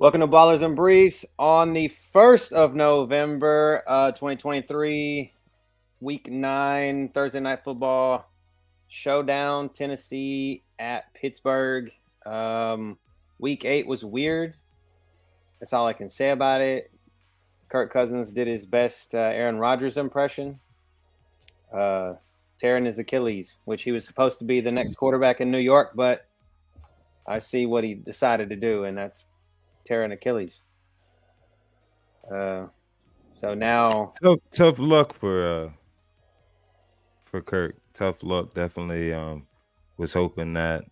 Welcome to Ballers and Briefs on the 1st of November, 2023, Week 9, Thursday Night Football, Showdown, Tennessee at Pittsburgh. Week 8 was weird. That's all I can say about it. Kirk Cousins did his best Aaron Rodgers impression, tearing his Achilles, which he was supposed to be the next quarterback in New York, but I see what he decided to do, and that's tearing Achilles. So now tough luck for Kirk. Tough luck. Definitely was hoping that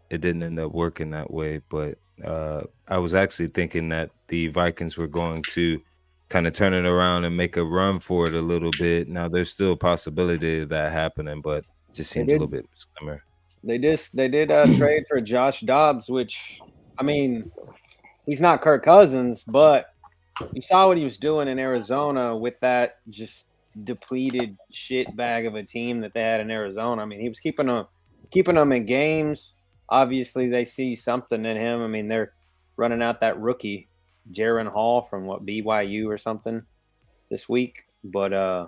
it didn't end up working that way, but I was actually thinking that the Vikings were going to kind of turn it around and make a run for it a little bit. Now there's still a possibility of that happening, but it just seems a little bit slimmer. They did trade for Josh Dobbs, which, I mean, he's not Kirk Cousins, but you saw what he was doing in Arizona with that just depleted shit bag of a team that they had in Arizona. I mean, he was keeping them in games. Obviously, they see something in him. I mean, they're running out that rookie, Jaron Hall from BYU or something this week. But I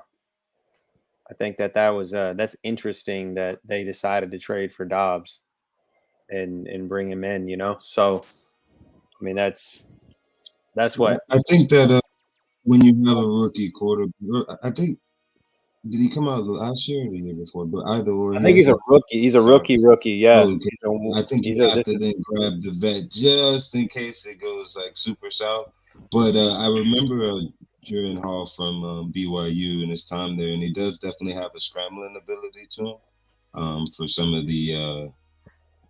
think that's interesting that they decided to trade for Dobbs and bring him in. So. I mean, that's what I think that when you have a rookie quarterback, I think did he come out last year or the year before? But either or, I think he's a rookie. He's a rookie. Yeah. Oh, okay. I think you have to then grab the vet just in case it goes like super south. But I remember Jaron Hall from BYU and his time there, and he does definitely have a scrambling ability to him. For some of the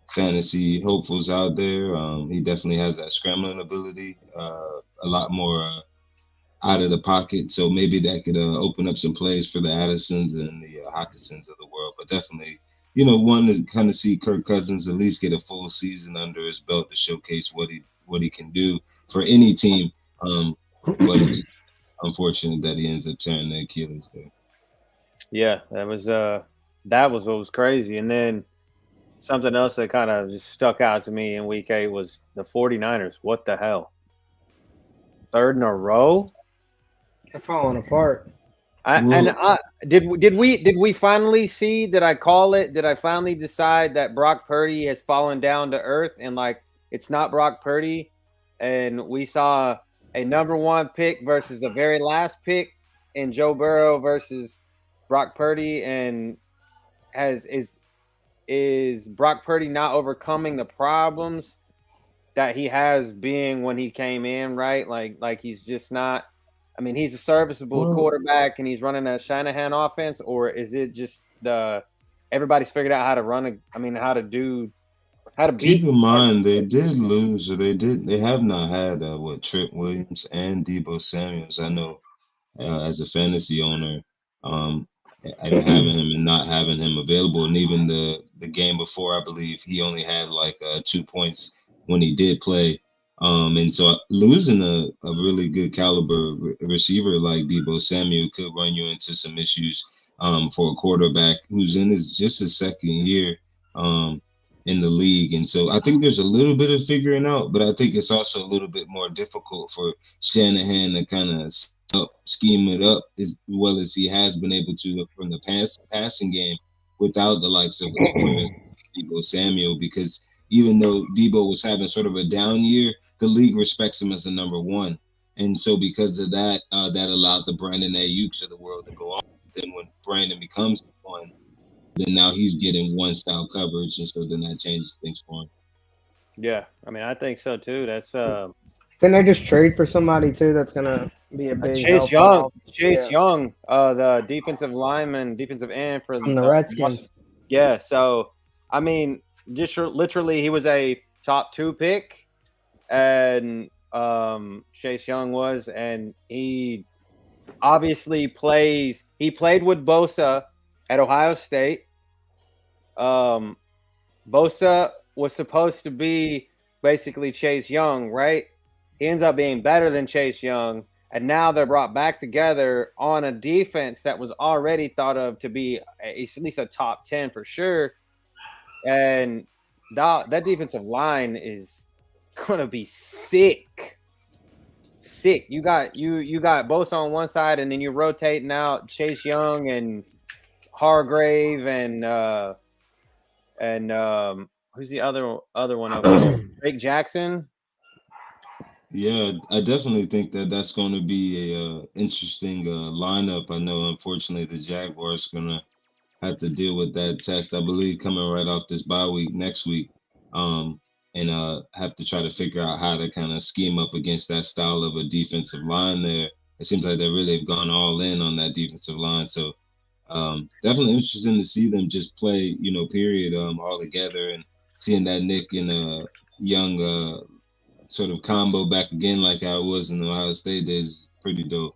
fantasy hopefuls out there, he definitely has that scrambling ability, a lot more out of the pocket, so maybe that could open up some plays for the Addisons and the Hawkinsons of the world. But definitely, one to kind of see Kirk Cousins at least get a full season under his belt to showcase what he can do for any team. But it's just unfortunate that he ends up tearing the Achilles there. Yeah, that was what was crazy. And then something else that kind of just stuck out to me in Week 8 was the 49ers. What the hell? Third in a row? They're falling apart. Did we finally see? Did I call it? Did I finally decide that Brock Purdy has fallen down to earth and it's not Brock Purdy? And we saw a number 1 pick versus a very last pick in Joe Burrow versus Brock Purdy, and is Brock Purdy not overcoming the problems that he has being when he came in, right? Like he's just not. I mean, he's a serviceable quarterback and he's running a Shanahan offense, or is it just everybody's figured out how to run how to beat? Keep in mind they did lose, or they have not had Trent Williams and Deebo Samuels. I know as a fantasy owner, and having him and not having him available, and even the game before, I believe he only had 2 points when he did play. And so losing a really good caliber receiver like Deebo Samuel could run you into some issues for a quarterback who's in his second year in the league. And so I think there's a little bit of figuring out, but I think it's also a little bit more difficult for Shanahan to kind of scheme it up as well as he has been able to from the passing game without the likes of Deebo Samuel, because even though Deebo was having sort of a down year, the league respects him as a number 1. And so because of that, that allowed the Brandon Ayuk's of the world to go on. Then when Brandon becomes the 1, then now he's getting 1 style coverage, and so then that changes things for him. Yeah, I mean, I think so too. That's Then they just trade for somebody too that's gonna be a big Chase Young, the defensive end from the Redskins. Yeah, so I mean, just literally, he was a top 2 pick, and Chase Young was, and he obviously plays. He played with Bosa at Ohio State. Bosa was supposed to be basically Chase Young, right? He ends up being better than Chase Young, and now they're brought back together on a defense that was already thought of to be at least a top 10 for sure. And that defensive line is gonna be sick. Sick. You got Bosa on one side, and then you're rotating out Chase Young and Hargrave and who's the other one over there? Drake Jackson. Yeah, I definitely think that that's going to be a interesting lineup. I know, unfortunately, the Jaguars going to have to deal with that test, I believe, coming right off this bye week next week, and have to try to figure out how to kind of scheme up against that style of a defensive line there. It seems like they really have gone all in on that defensive line. So definitely interesting to see them just play, period, all together, and seeing that Nick and Young sort of combo back again like how it was in the Ohio State days is pretty dope.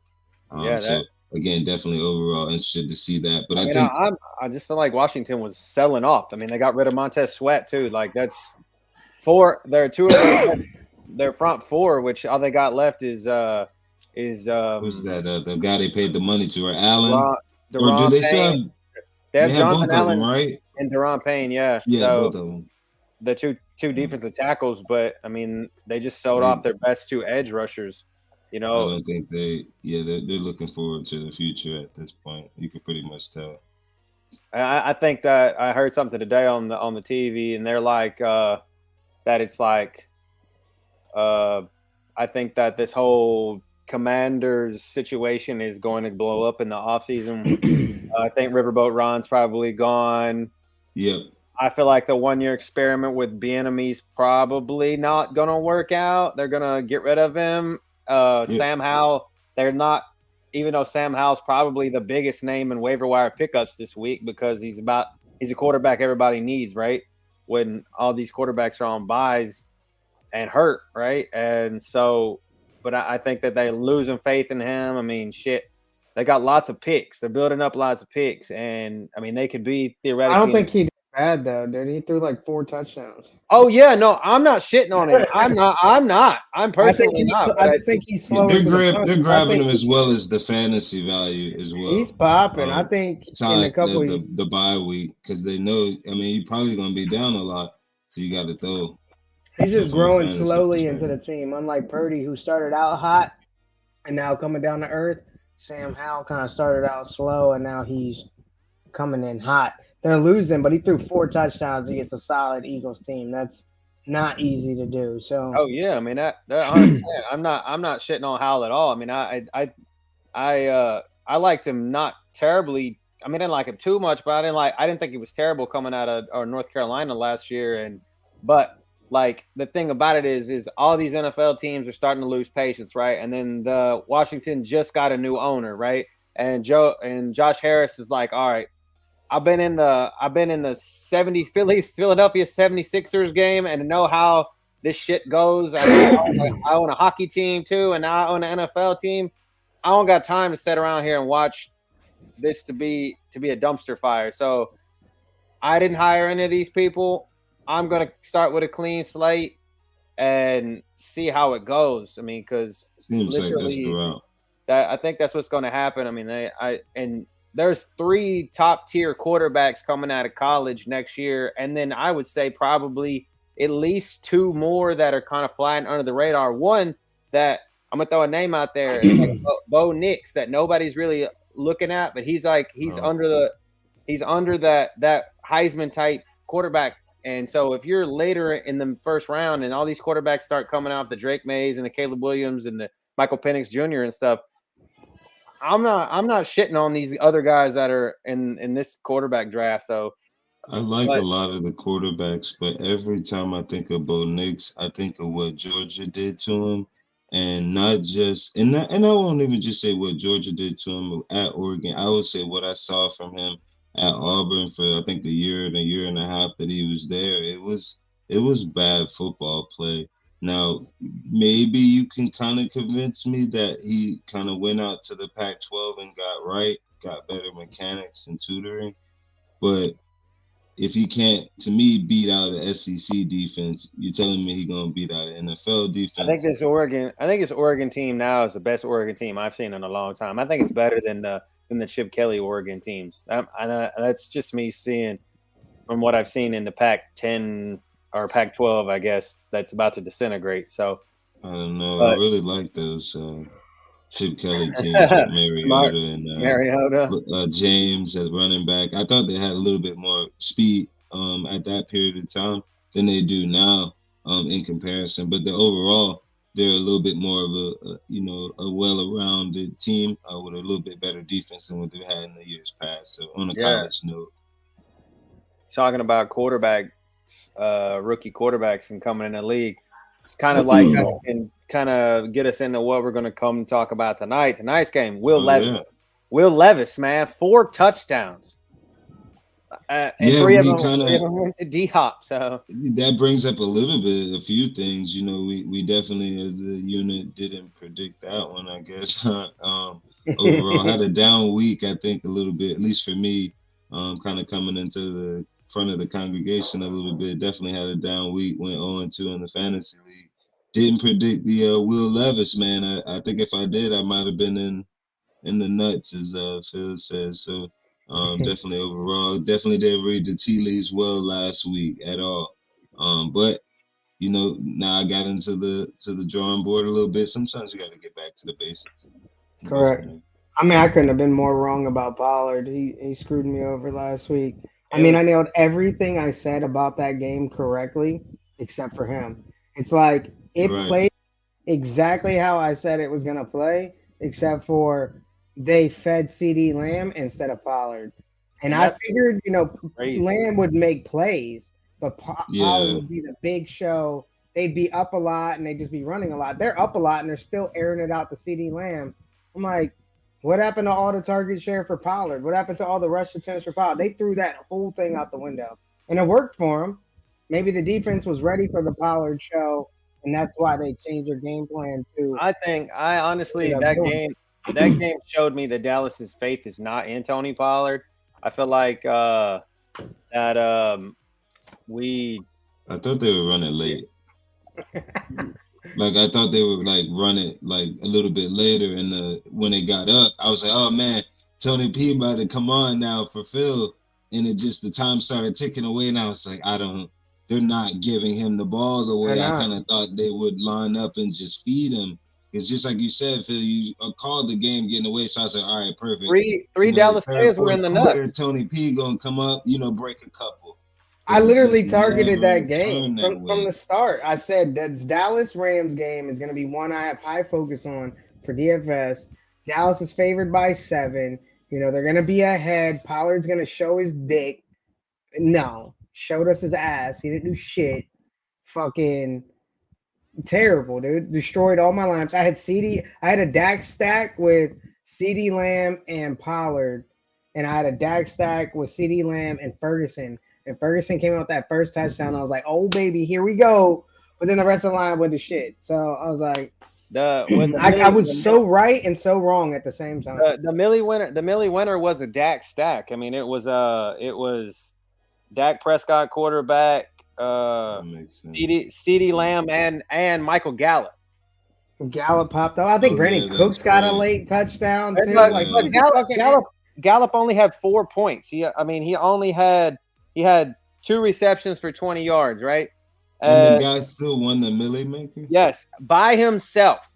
So again, definitely overall interested to see that. But I just feel like Washington was selling off. I mean, they got rid of Montez Sweat too. Like that's four. There are two of their front four, which all they got left is who's that? The guy they paid the money to, or Allen? Deron or do they Payne. They have Jonathan both Allen, of them, right? And Deron Payne, yeah. Yeah, so, both of them. The two defensive tackles, but I mean, they just sold off their best two edge rushers. I don't think they're looking forward to the future at this point. You can pretty much tell. I think that I heard something today on the TV, and they're like that it's like I think that this whole Commanders situation is going to blow up in the offseason. I think Riverboat Ron's probably gone. Yep. I feel like the 1 year experiment with Bieniemy's probably not going to work out. They're going to get rid of him. Sam Howell, they're not, even though Sam Howell's probably the biggest name in waiver wire pickups this week because he's a quarterback everybody needs, right? When all these quarterbacks are on buys and hurt, right? And so, but I think that they're losing faith in him. I mean, shit. They got lots of picks. They're building up lots of picks. And, I mean, they could be theoretically. I don't think he did bad, though, dude. He threw like 4 touchdowns. Oh, yeah. No, I'm not shitting on him. I'm not. I'm personally not. I just think he's slow. They're grabbing him as well as the fantasy value as well. He's popping. I think in a couple the bye week because they know, I mean, you're probably going to be down a lot. So you got to throw. He's just growing slowly into the team. Unlike Purdy, who started out hot and now coming down to earth. Sam Howell kind of started out slow, and now he's coming in hot. They're losing, but he threw 4 touchdowns against a solid Eagles team. That's not easy to do. So. Oh yeah, I mean that 100%. I'm not shitting on Howell at all. I mean I liked him not terribly. I mean I didn't like him too much, but I didn't think he was terrible coming out of North Carolina last year. But like the thing about it is all these NFL teams are starting to lose patience, right? And then the Washington just got a new owner, right? And Josh Harris is like, all right, I've been in the 70s Philadelphia 76ers game and to know how this shit goes. I own a hockey team too, and now I own an NFL team. I don't got time to sit around here and watch this to be a dumpster fire. So I didn't hire any of these people. I'm going to start with a clean slate and see how it goes. I mean, because seems like that's the route. I think that's what's going to happen. I mean, and there's 3 top tier quarterbacks coming out of college next year, and then I would say probably at least 2 more that are kind of flying under the radar. One that I'm gonna throw a name out there, like Bo Nix, that nobody's really looking at, but he's under that Heisman type quarterback. And so if you're later in the first round and all these quarterbacks start coming out, the Drake Mays and the Caleb Williams and the Michael Penix Jr. and stuff, I'm not shitting on these other guys that are in this quarterback draft. So I like a lot of the quarterbacks, but every time I think of Bo Nix, I think of what Georgia did to him, and not just and I won't even just say what Georgia did to him at Oregon. I would say what I saw from him at Auburn for I think the year and a half that he was there. It was bad football play. Now, maybe you can kind of convince me that he kind of went out to the Pac-12 and got better mechanics and tutoring. But if he can't, to me, beat out an SEC defense, you're telling me he's going to beat out an NFL defense? I think this Oregon team now is the best Oregon team I've seen in a long time. I think it's better than the Chip Kelly Oregon teams. That's just me seeing from what I've seen in the Pac-10 or Pac-12, I guess, that's about to disintegrate. So I don't know. I really like those Chip Kelly teams with Mariota and James as running back. I thought they had a little bit more speed at that period of time than they do now in comparison. But overall, they're a little bit more of a well-rounded team with a little bit better defense than what they had in the years past. So on a college note, talking about quarterbacks, rookie quarterbacks, and coming in the league, it's kind of like and kind of get us into what we're going to come and talk about tonight. Tonight's game, Will Levis. Yeah. Will Levis, man, 4 touchdowns. And three of them went to D-Hop. So that brings up a few things. We definitely as a unit didn't predict that one, I guess. Overall, had a down week, I think, a little bit, at least for me, kind of coming into the front of the congregation a little bit. Definitely had a down week, went 0-2 in the fantasy league. Didn't predict the Will Levis, man. I think if I did, I might have been in the nuts, as Phil says. So definitely overall, definitely didn't read the tea leaves well last week at all. But now I got into the drawing board a little bit. Sometimes you got to get back to the basics. Correct. I mean, I couldn't have been more wrong about Pollard. He screwed me over last week. I mean, I nailed everything I said about that game correctly, except for him. It's like it played exactly how I said it was going to play, except for they fed CD Lamb instead of Pollard. And I figured, Lamb would make plays, but Pollard would be the big show. They'd be up a lot, and they'd just be running a lot. They're up a lot, and they're still airing it out to CD Lamb. I'm like, what happened to all the target share for Pollard? What happened to all the rush attempts for Pollard? They threw that whole thing out the window. And it worked for them. Maybe the defense was ready for the Pollard show, and that's why they changed their game plan too. I honestly, that game showed me that Dallas's faith is not in Tony Pollard. I feel like I thought they were running late. Like I thought they would run it a little bit later, and when they got up, I was like, "Oh man, Tony P about to come on now for Phil," and the time started ticking away, and I was like, they're not giving him the ball the way I kind of thought they would line up and just feed him. It's just like you said, Phil. You called the game getting away, so I was like, "All right, perfect." Three Dallas players were in the nuts. Tony P gonna come up, break a couple. I literally targeted that game from the start. I said that Dallas Rams game is going to be one I have high focus on for DFS. Dallas is favored by 7. They're going to be ahead. Pollard's going to show his dick. No, showed us his ass. He didn't do shit. Fucking terrible, dude. Destroyed all my lineups. I had a Dak stack with CD Lamb and Pollard, and I had a Dak stack with CD Lamb and Ferguson. And Ferguson came out with that first touchdown. I was like, "Oh baby, here we go!" But then the rest of the line went to shit. So I was like, I was so right and so wrong at the same time. The Millie winner was a Dak stack. I mean, it was Dak Prescott quarterback, CD Lamb and Michael Gallup. Gallup popped up. I think Brandon Cooks got a late touchdown too. Gallup only had 4 points. He had 2 receptions for 20 yards, right? And the guy still won the Millie Maker? Yes, by himself.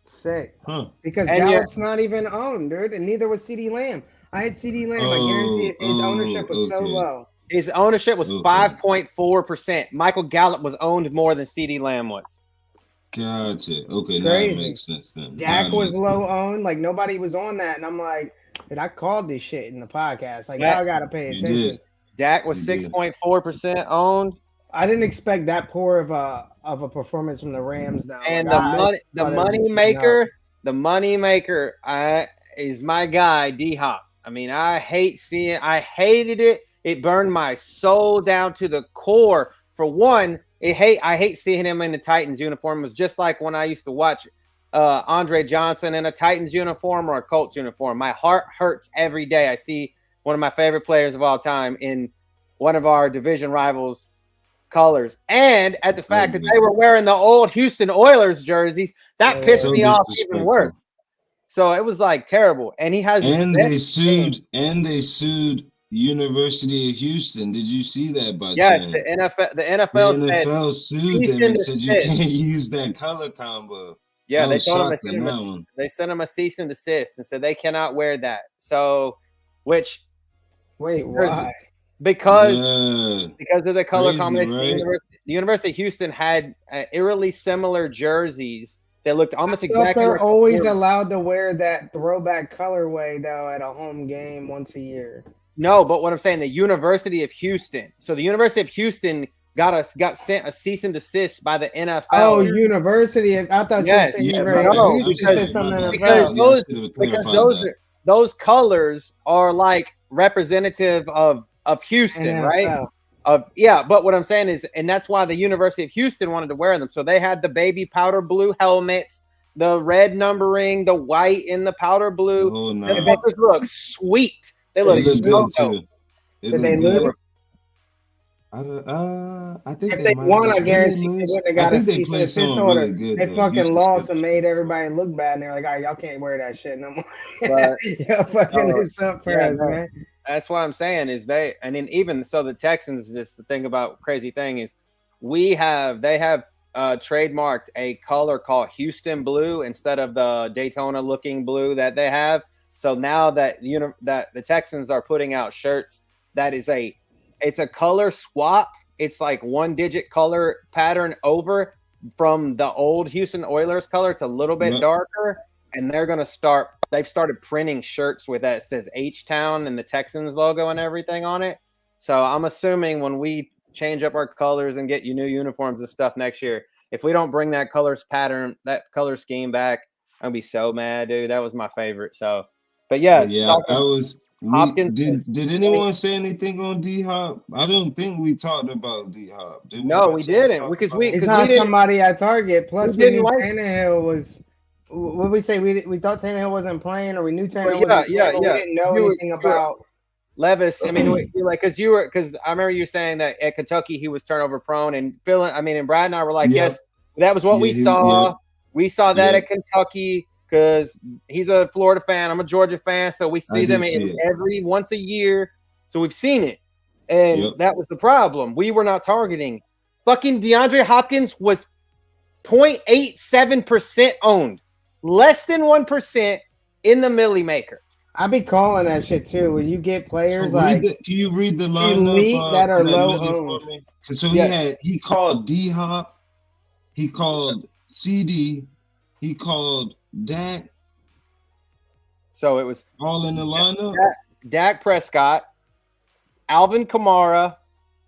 Sick. Huh. Because Gallup's not even owned, dude, and neither was CD Lamb. I had CD Lamb. I guarantee his ownership was so low. His ownership was 5.4%. Michael Gallup was owned more than CD Lamb was. Gotcha. Okay, now it makes sense then. Dak was low owned. Nobody was on that, and I'm like, dude, I called this shit in the podcast. Y'all got to pay attention. Dak was 6.4% owned. I didn't expect that poor of a performance from the Rams, though. And the money maker is my guy, D-Hop. I mean, I hated it. It burned my soul down to the core. For one, I hate seeing him in the Titans uniform. It was just like when I used to watch Andre Johnson in a Titans uniform or a Colts uniform. My heart hurts every day. I see one of my favorite players of all time in one of our division rivals' colors. And at the fact that they were wearing the old Houston Oilers jerseys, that pissed me off even worse. So it was terrible. And he has they sued University of Houston. Did you see that by Yes, chance? the NFL said sued them and said you can't use that color combo. Yeah, they sent him a cease and desist and said they cannot wear that. So, why? Because of the color combination. Right? The University of Houston had eerily similar jerseys that looked almost exactly. They're always allowed to wear that throwback colorway though at a home game once a year. No, but what I'm saying, the University of Houston. So the University of Houston got sent a cease and desist by the NFL. Oh, University of, I thought you were saying because those colors are like representative of Houston, NFL. Right? But what I'm saying is, and that's why the University of Houston wanted to wear them. So they had the baby powder blue helmets, the red numbering, the white in the powder blue. Oh, no. The fuckers look sweet. They look good too. Did they lose? I think if they won, I guarantee they wouldn't have got a cease and desist order. They fucking lost and made everybody look bad, and they're like, "All right, y'all can't wear that shit no more." Y'all fucking this up for us, man. That's what I'm saying is they, and then even so, the Texans. Just the thing about crazy thing is, they have trademarked a color called Houston blue instead of the Daytona looking blue that they have. So now that that the Texans are putting out shirts that is it's a color swap. It's like 1-digit color pattern over from the old Houston Oilers color. It's a little bit darker, and they've started printing shirts with that. It says H-Town and the Texans logo and everything on it. So I'm assuming when we change up our colors and get new uniforms and stuff next year, if we don't bring that color scheme back, I'll be so mad, dude. That was my favorite. So. But did anyone say anything on D-Hop? I don't think we talked about D-Hop. No, we didn't. It's not somebody I target. Plus, we knew Tannehill was. What did we say? We thought Tannehill wasn't playing, or we knew Tannehill wasn't playing. We didn't know anything about Levis. I mean, because I remember you saying that at Kentucky he was turnover prone, and and Brad and I were like, yes, that was what we saw. We saw that at Kentucky. Because he's a Florida fan, I'm a Georgia fan, so we see them every once a year. So we've seen it, and that was the problem. We were not targeting. Fucking DeAndre Hopkins was 0.87% owned, less than 1% in the Millie Maker. I be calling that shit too. When you get players can you read the lineup that are low owned? So he called D-Hop, he called CD, he called Dak. So it was all in the lineup. Dak Prescott, Alvin Kamara,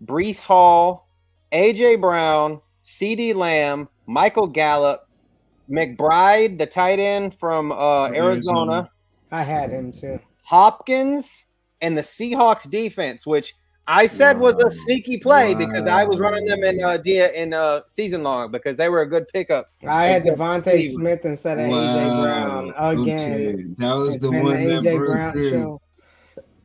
Breece Hall, AJ Brown, CD Lamb, Michael Gallup, McBride, the tight end from Arizona. I had him too. Hopkins and the Seahawks defense, which I said was a sneaky play because I was running them in season long because they were a good pickup. I had Devontae Smith instead of AJ Brown again. Okay. That was the one that AJ Brown show.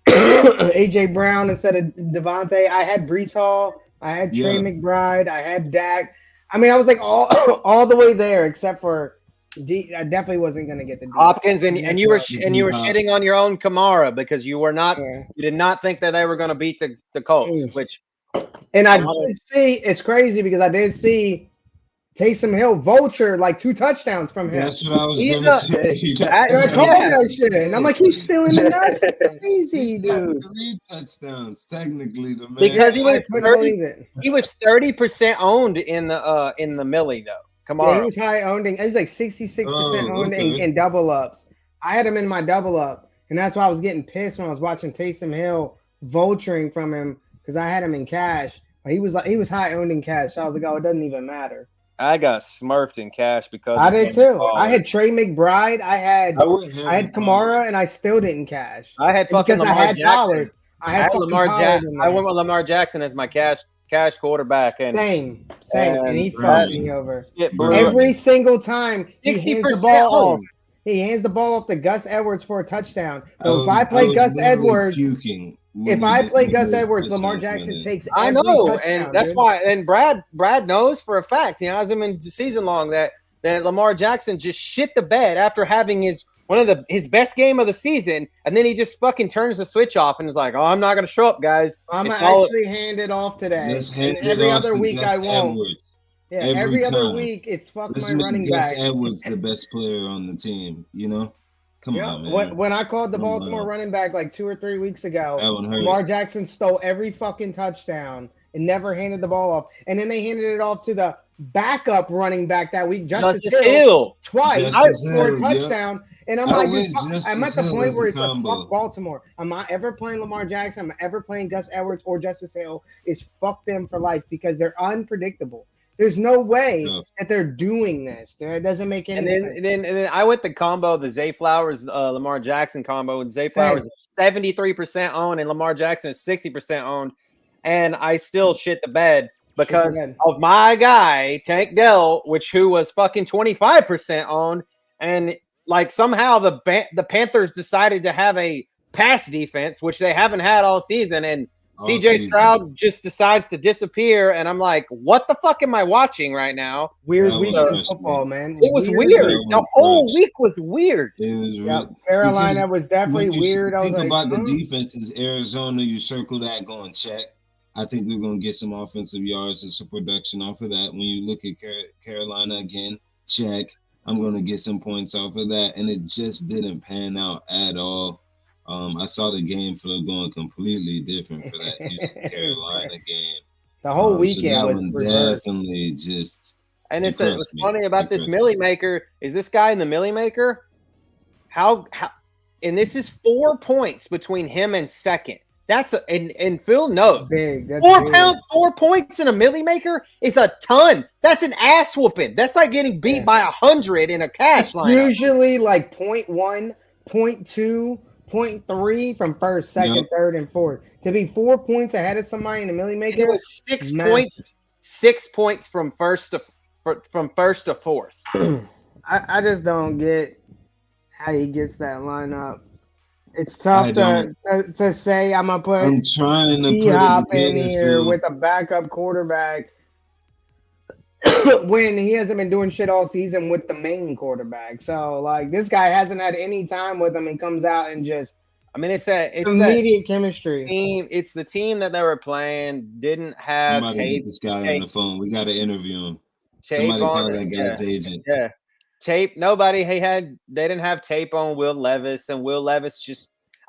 AJ Brown instead of Devontae. I had Breece Hall. I had Trey McBride. I had Dak. I mean, I was like all the way there except for I definitely wasn't going to get the Hopkins, and you were shitting on your own Kamara because you were not you did not think that they were going to beat the Colts, which and I did see it's crazy because I did see Taysom Hill vulture like 2 touchdowns from him. That's what I was going to say. I called that shit, and I'm like, he's still in the nuts. Crazy, dude. 3 touchdowns technically. The man. Because he was 30% owned in the Millie though. Kamara. Yeah, he was high owning. He was like 66% owned in double ups. I had him in my double up, and that's why I was getting pissed when I was watching Taysom Hill vulturing from him because I had him in cash. But he was high owned in cash. So I was like, oh, it doesn't even matter. I got smurfed in cash because I did too. I had Trey McBride. I had Kamara, and I still didn't cash. I had fucking Lamar Jackson. I had Lamar Jackson. I went with Lamar Jackson as my cash quarterback. And same. And he fucked me over. Every single time he hands the ball off. He hands the ball off to Gus Edwards for a touchdown. So if I play Gus Edwards, Lamar Jackson takes every touchdown, and that's why. And Brad knows for a fact. He has him in season long that Lamar Jackson just shit the bed after having his his best game of the season, and then he just fucking turns the switch off and is like, "Oh, I'm not gonna show up, guys. I'm gonna actually hand it off today. Let's hand and every it off other to week Gus I won't. Edwards. Yeah, every every other time. week it's fuck Let's my make running Gus back. Edwards the best player on the team. You know, come on, man. When I called the Baltimore running back like 2 or 3 weeks ago, That one hurt. Lamar Jackson stole every fucking touchdown and never handed the ball off. And then they handed it off to the backup running back that week, Justice Hill, twice for a touchdown. And I'm like, I'm at the point where it's like, fuck Baltimore. I'm not ever playing Lamar Jackson. I'm ever playing Gus Edwards or Justice Hill. It's fuck them for life because they're unpredictable. There's no way that they're doing this. It doesn't make any sense. And then I went the combo, the Zay Flowers, Lamar Jackson combo, and Zay Flowers is 73% owned and Lamar Jackson is 60% owned. And I still shit the bed because of my guy, Tank Dell, who was fucking 25% owned. And like somehow the Panthers decided to have a pass defense, which they haven't had all season. And CJ Stroud just decides to disappear, and I'm like, what the fuck am I watching right now? Weird week in football, man. It was weird. The whole week was weird. It was Carolina was definitely weird. Think about the defenses. Arizona, you circle that, going check. I think we're going to get some offensive yards and some production off of that. When you look at Carolina again, check. I'm going to get some points off of that, and it just didn't pan out at all. I saw the game flow going completely different for that Houston Carolina game. The whole weekend was definitely just. And what's funny about this Millie Maker is this guy in the Millie Maker. How and this is 4 points between him and second. That's and Phil knows. Big. That's 4 points in a Millie Maker is a ton. That's an ass whooping. That's like getting beat by 100 in a cash line. Usually like 0.1, 0.2. 0.3 from first, second, third, and fourth. To be 4 points ahead of somebody in a Millie Maker, it was 6 points. 6 points from first to fourth. I just don't get how he gets that lineup. It's tough to say I'm gonna put. I'm trying to D-Hop in here with a backup quarterback when he hasn't been doing shit all season with the main quarterback. So like this guy hasn't had any time with him and comes out and just it's immediate chemistry. It's the team that they were playing didn't have Somebody get this guy on the phone. We got to interview him. Somebody call that guy's agent. Yeah. Tape. Nobody. They didn't have tape on Will Levis, and Will Levis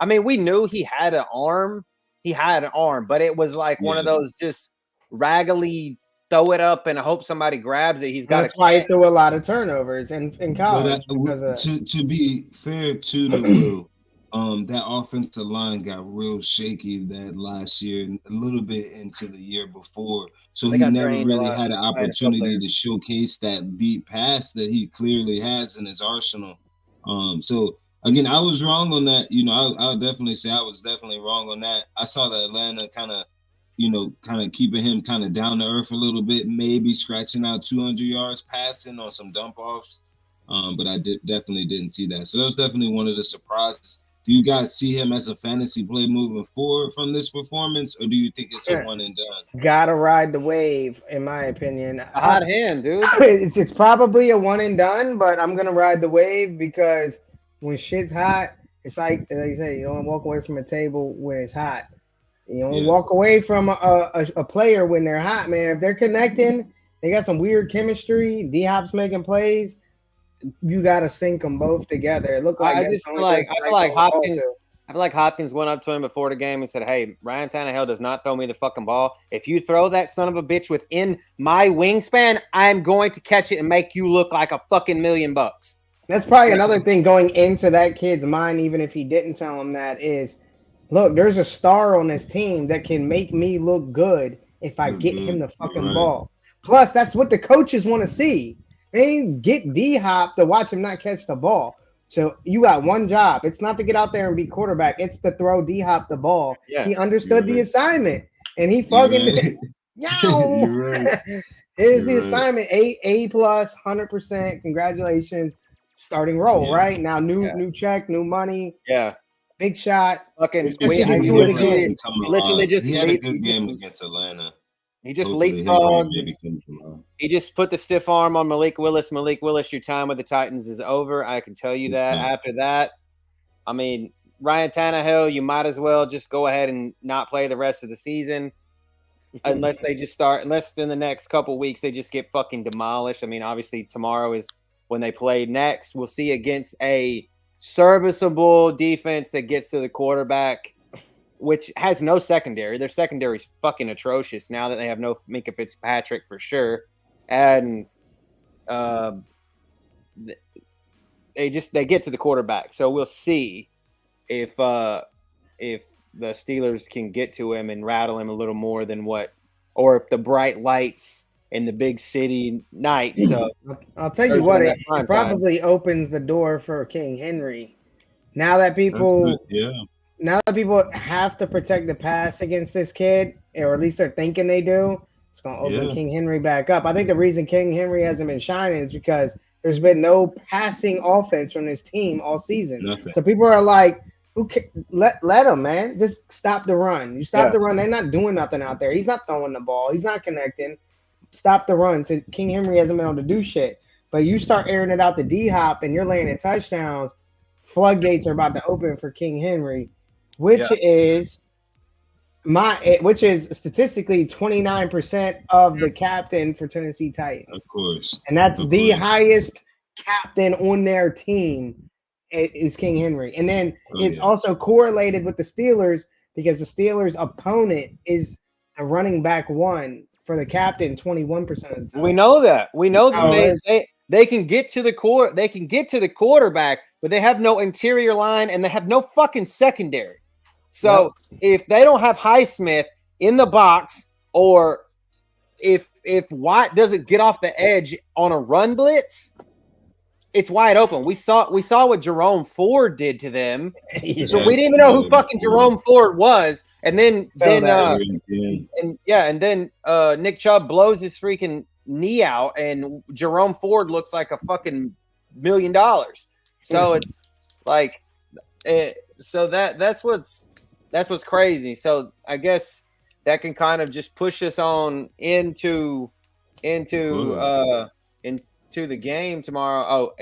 we knew he had an arm. He had an arm, but it was like one of those just raggedy throw it up and hope somebody grabs it. That's why he threw a lot of turnovers in college. To be fair to the Will, that offensive line got real shaky that last year and a little bit into the year before. So he never really had an opportunity to showcase that deep pass that he clearly has in his arsenal. So again, I was wrong on that. I'll definitely say I was definitely wrong on that. I saw that Atlanta kind of keeping him kind of down to earth a little bit, maybe scratching out 200 yards passing on some dump offs. But I definitely didn't see that. So that was definitely one of the surprises. Do you guys see him as a fantasy play moving forward from this performance, or do you think it's a one and done? Gotta ride the wave, in my opinion. Hot hand, dude. It's probably a one and done, but I'm gonna ride the wave because when shit's hot, it's like you say, you don't walk away from a table when it's hot. You don't walk away from a player when they're hot, man. If they're connecting, they got some weird chemistry. D-Hop's making plays. You got to sync them both together. It looked like I feel like Hopkins went up to him before the game and said, "Hey, Ryan Tannehill does not throw me the fucking ball. If you throw that son of a bitch within my wingspan, I'm going to catch it and make you look like a fucking $1 million." That's probably another thing going into that kid's mind, even if he didn't tell him that, is, look, there's a star on this team that can make me look good if I get him the fucking ball. Plus, that's what the coaches want to see. They get D-Hop to watch him not catch the ball. So you got one job. It's not to get out there and be quarterback. It's to throw D-Hop the ball. Yeah, he understood the assignment, and he fucking Here's the assignment. A plus, 100%. Congratulations. Starting role, right? Now new check, new money. Yeah. Big shot. Fucking he had a good game against Atlanta. He just leapfrogged. He just put the stiff arm on Malik Willis. Malik Willis, your time with the Titans is over. I can tell you that. After that, I mean, Ryan Tannehill, you might as well just go ahead and not play the rest of the season. Unless in the next couple of weeks they just get fucking demolished. I mean, obviously tomorrow is when they play next. We'll see against a serviceable defense that gets to the quarterback, which has no secondary. Their secondary is fucking atrocious now that they have no Minkah Fitzpatrick for sure, and they get to the quarterback. So we'll see if the Steelers can get to him and rattle him a little more than or if the bright lights in the big city night. So I'll tell you what, it probably opens the door for King Henry. Now that people have to protect the pass against this kid, or at least they're thinking they do, it's going to open King Henry back up. I think the reason King Henry hasn't been shining is because there's been no passing offense from this team all season. Nothing. So people are like, let him, man. Just stop the run. You stop the run. They're not doing nothing out there. He's not throwing the ball. He's not connecting. Stop the run. So King Henry hasn't been able to do shit. But you start airing it out to D-Hop and you're laying in touchdowns, floodgates are about to open for King Henry, which is statistically 29% of the captain for Tennessee Titans. Of course. And that's the highest captain on their team. It is King Henry. And then it's also correlated with the Steelers because the Steelers' opponent is the running back one for the captain 21% of the time. We know that. They can get to the core. They can get to the quarterback, but they have no interior line and they have no fucking secondary. So if they don't have Highsmith in the box, or if Watt doesn't get off the edge on a run blitz, it's wide open. We saw what Jerome Ford did to them. So we didn't even know who fucking Jerome Ford was. And then Nick Chubb blows his freaking knee out, and Jerome Ford looks like a fucking $1 million. So it's like, that's what's crazy. So I guess that can kind of just push us on into the game tomorrow.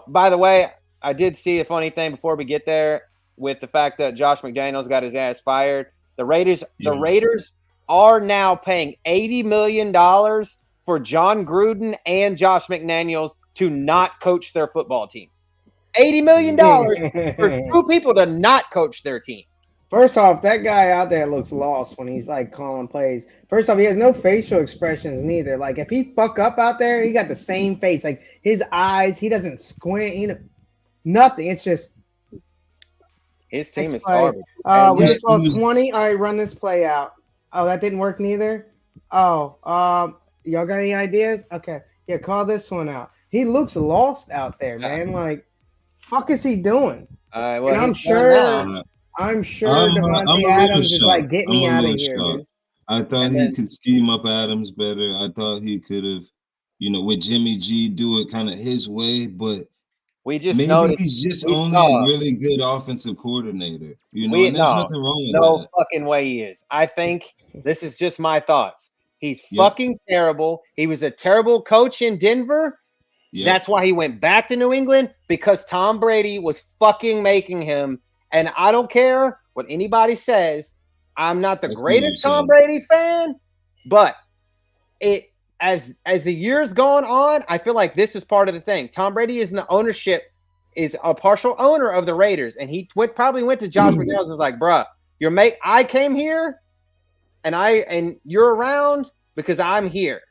By the way, I did see a funny thing before we get there with the fact that Josh McDaniels got his ass fired. The Raiders are now paying $80 million for John Gruden and Josh McDaniels to not coach their football team. $80 million for two people to not coach their team. First off, that guy out there looks lost when he's like calling plays. First off, he has no facial expressions neither. Like if he fuck up out there, he got the same face. Like his eyes, he doesn't squint. Nothing. It's just his team is garbage. We just lost 20. All right, run this play out. Oh, that didn't work neither. Y'all got any ideas? Okay, yeah, call this one out. He looks lost out there, man. Like, fuck is he doing? And I'm sure Devontae Adams is like, get me out of here. Dude. I thought he could scheme up Adams better. I thought he could have, with Jimmy G, do it kind of his way, but we just maybe he's just only a really good offensive coordinator. And there's nothing wrong with that. No fucking way he is. I think this is just my thoughts. He's fucking terrible. He was a terrible coach in Denver. Yep. That's why he went back to New England, because Tom Brady was fucking making him. And I don't care what anybody says. I'm not the greatest Tom Brady fan, but as the years gone on, I feel like this is part of the thing. Tom Brady is is a partial owner of the Raiders, and he probably went to Josh McDaniels and was like, bruh, I came here and you're around because I'm here.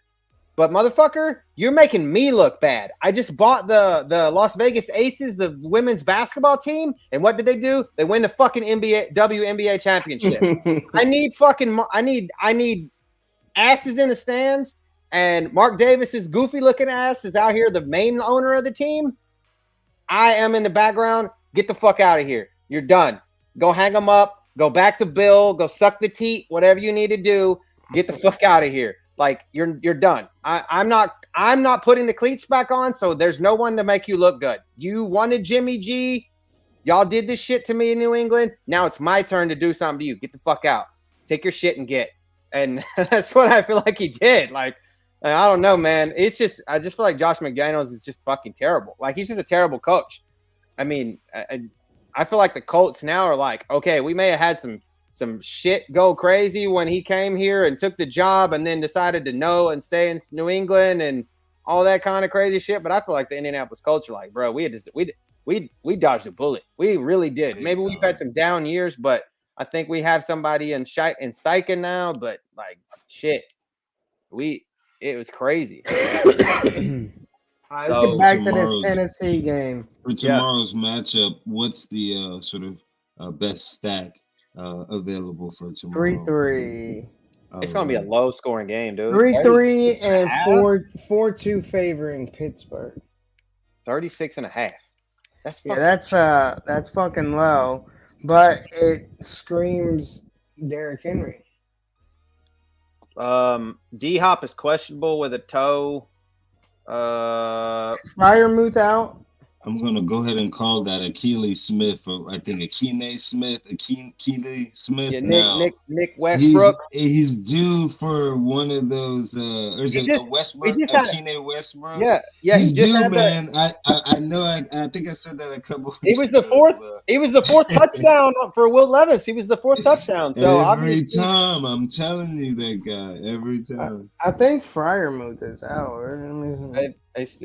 But motherfucker, you're making me look bad. I just bought the Las Vegas Aces, the women's basketball team, and what did they do? They win the fucking WNBA championship. I need asses in the stands, and Mark Davis's goofy looking ass is out here, the main owner of the team. I am in the background. Get the fuck out of here. You're done. Go hang them up. Go back to Bill. Go suck the teat. Whatever you need to do. Get the fuck out of here. Like you're done. I'm not putting the cleats back on, so there's no one to make you look good. You wanted Jimmy G. Y'all did this shit to me in New England. Now it's my turn to do something to you. Get the fuck out. Take your shit and get. And that's what I feel like he did. Like I don't know, man. I just feel like Josh McDaniels is just fucking terrible. Like he's just a terrible coach. I mean, I feel like the Colts now are like, okay, we may have had some shit go crazy when he came here and took the job and then decided to no and stay in New England and all that kind of crazy shit. But I feel like the Indianapolis Colts are like, bro, we dodged a bullet. We really did. Maybe we've had some down years, but I think we have somebody in Steichen now. But like, shit, it was crazy. Let's get back to this Tennessee game. For tomorrow's matchup, what's the sort of best stack available for tomorrow? 3-3. It's going to be a low-scoring game, dude. 3-3 and 4-2 favoring Pittsburgh. 36.5. That's fucking low, but it screams Derrick Henry. D-Hop is questionable with a toe. Is Freiermuth out? I'm gonna go ahead and call that Akili Smith, or I think Akine Smith. Yeah, now, Nick Westbrook. He's due for one of those. Or is it Westbrook? Akine Westbrook. Yeah. He's due, man. I know. I think I said that a couple. He was the fourth. He was the fourth touchdown for Will Levis. He was the fourth touchdown. So every time, I'm telling you, that guy. Every time. I think Freiermuth is out.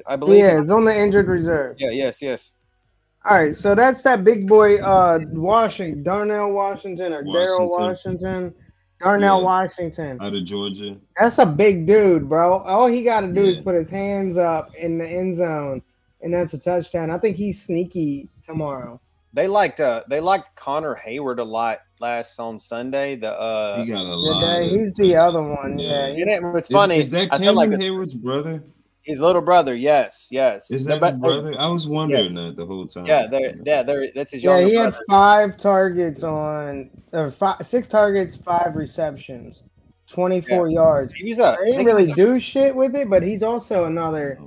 I believe. Yeah, he's on the injured reserve. Yeah. Yes. All right, so that's that big boy, Darnell Washington or Daryl Washington. Darnell Washington. Out of Georgia. That's a big dude, bro. All he got to do is put his hands up in the end zone, and that's a touchdown. I think he's sneaky tomorrow. They liked Connor Hayward a lot on Sunday. He got a lot. He's the other one. Yeah. It's funny. Is that Cameron Hayward's brother? His little brother, yes. Is that his brother? I was wondering that the whole time. That's his younger brother. He had 5 targets 6 targets, 5 receptions, 24 yards. He didn't really do shit with it, but he's also another.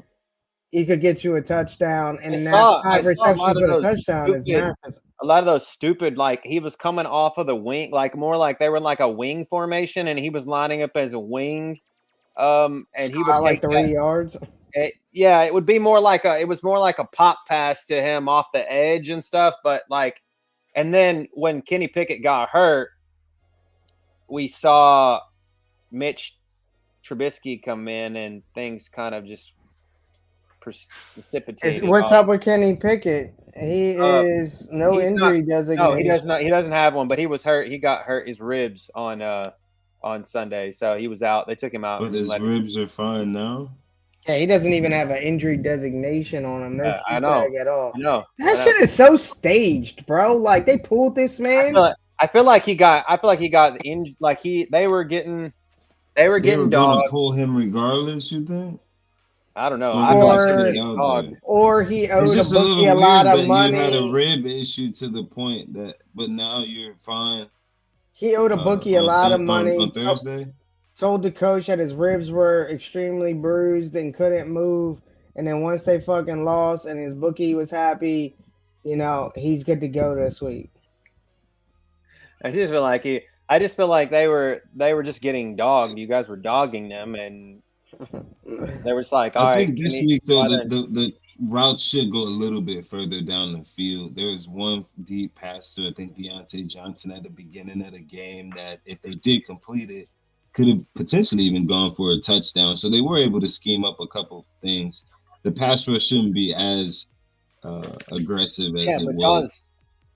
He could get you a touchdown, and 5 receptions with a touchdown is massive. A lot of those stupid, like he was coming off of the wing, like more like they were in like a wing formation, and he was lining up as a wing. And he would take like 3 yards. It would be more like a pop pass to him off the edge and stuff. But like, and then when Kenny Pickett got hurt, we saw Mitch Trubisky come in and things kind of just precipitated. What's up with Kenny Pickett? He is injury designation. No, he does not. He doesn't have one, but he was hurt. He got hurt his ribs on Sunday, so he was out. They took him out. But his ribs are fine now. Yeah, he doesn't even have an injury designation on him. No I know. tag at all. No, that shit is so staged, bro. Like they pulled this man. I feel like he got injured. Like they were getting dogged. Gonna pull him regardless. You think? I don't know. Or he owed a bookie a lot of money. You had a rib issue to the point that, but now you're fine. He owed a bookie a lot of money. On Thursday? Told the coach that his ribs were extremely bruised and couldn't move. And then once they fucking lost and his bookie was happy, he's good to go this week. I just feel like they were just getting dogged. You guys were dogging them, and they were just like, all right. I think this week though the routes should go a little bit further down the field. There was one deep pass to, I think, Deontay Johnson at the beginning of the game that if they did complete it, could have potentially even gone for a touchdown. So they were able to scheme up a couple things. The pass rush shouldn't be as aggressive as it was.